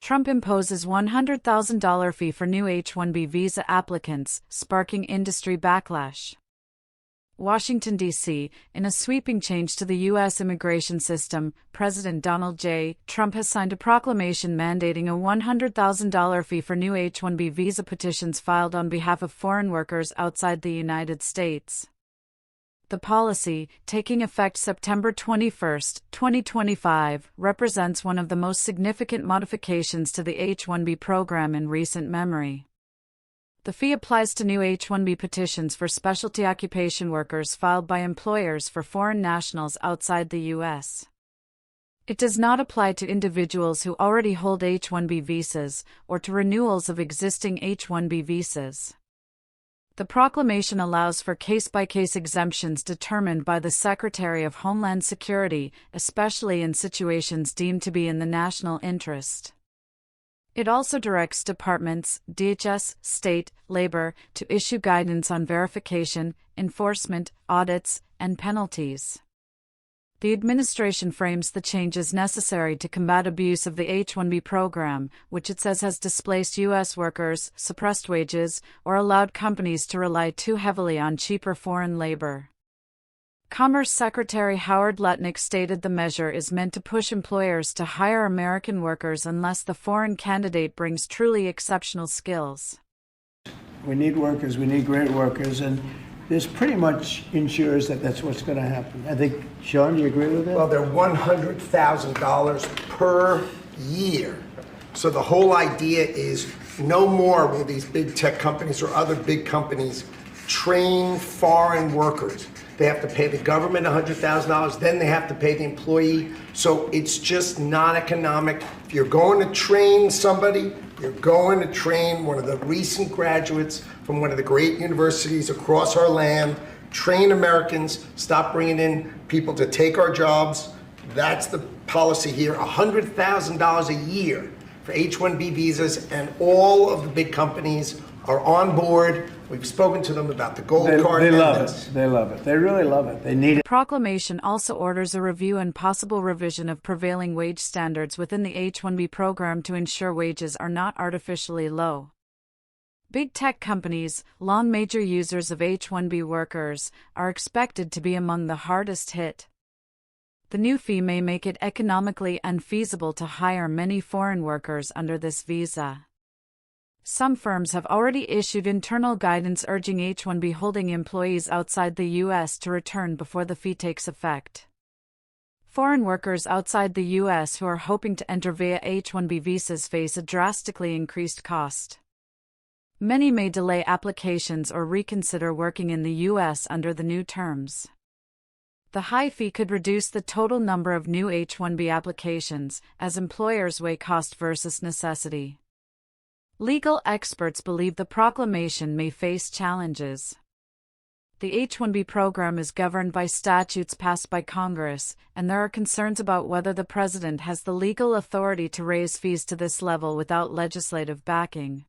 Trump imposes $100,000 fee for new H-1B visa applicants, sparking industry backlash. Washington, D.C. In a sweeping change to the U.S. immigration system, President Donald J. Trump has signed a proclamation mandating a $100,000 fee for new H-1B visa petitions filed on behalf of foreign workers outside the United States. The policy, taking effect September 21, 2025, represents one of the most significant modifications to the H-1B program in recent memory. The fee applies to new H-1B petitions for specialty occupation workers filed by employers for foreign nationals outside the U.S. It does not apply to individuals who already hold H-1B visas or to renewals of existing H-1B visas. The proclamation allows for case-by-case exemptions determined by the Secretary of Homeland Security, especially in situations deemed to be in the national interest. It also directs departments, DHS, state, labor, to issue guidance on verification, enforcement, audits, and penalties. The administration frames the changes necessary to combat abuse of the H-1B program, which it says has displaced U.S. workers, suppressed wages, or allowed companies to rely too heavily on cheaper foreign labor. Commerce Secretary Howard Lutnick stated the measure is meant to push employers to hire American workers unless the foreign candidate brings truly exceptional skills. We need workers, we need great workers, and this pretty much ensures that that's what's going to happen. I think, Sean, do you agree with that? Well, they're $100,000 per year. So the whole idea is no more will these big tech companies or other big companies train foreign workers. They have to pay the government $100,000, then they have to pay the employee. So it's just not economic. If you're going to train somebody, you're going to train one of the recent graduates from one of the great universities across our land. Train Americans, stop bringing in people to take our jobs. That's the policy here, $100,000 a year for H-1B visas, and all of the big companies are on board. We've spoken to them about the gold card. They love it. They love it. They really love it. They need it. The proclamation also orders a review and possible revision of prevailing wage standards within the H-1B program to ensure wages are not artificially low. Big tech companies, long major users of H-1B workers, are expected to be among the hardest hit. The new fee may make it economically unfeasible to hire many foreign workers under this visa. Some firms have already issued internal guidance urging H-1B holding employees outside the U.S. to return before the fee takes effect. Foreign workers outside the U.S. who are hoping to enter via H-1B visas face a drastically increased cost. Many may delay applications or reconsider working in the U.S. under the new terms. The high fee could reduce the total number of new H-1B applications, as employers weigh cost versus necessity. Legal experts believe the proclamation may face challenges. The H-1B program is governed by statutes passed by Congress, and there are concerns about whether the president has the legal authority to raise fees to this level without legislative backing.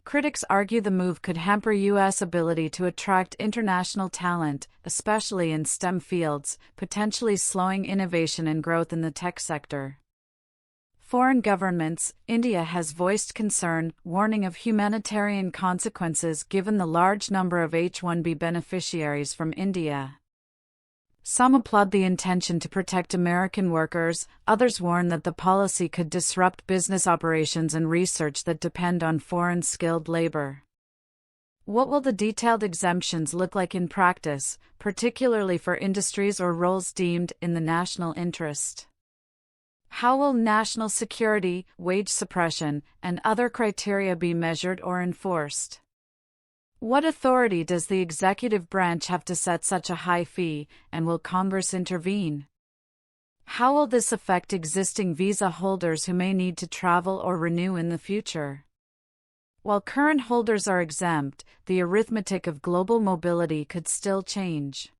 Critics argue the move could hamper U.S. ability to attract international talent, especially in STEM fields, potentially slowing innovation and growth in the tech sector. Foreign governments, India has voiced concern, warning of humanitarian consequences given the large number of H-1B beneficiaries from India. Some applaud the intention to protect American workers, others warn that the policy could disrupt business operations and research that depend on foreign skilled labor. What will the detailed exemptions look like in practice, particularly for industries or roles deemed in the national interest? How will national security, wage suppression, and other criteria be measured or enforced? What authority does the executive branch have to set such a high fee, and will Congress intervene? How will this affect existing visa holders who may need to travel or renew in the future? While current holders are exempt, the arithmetic of global mobility could still change.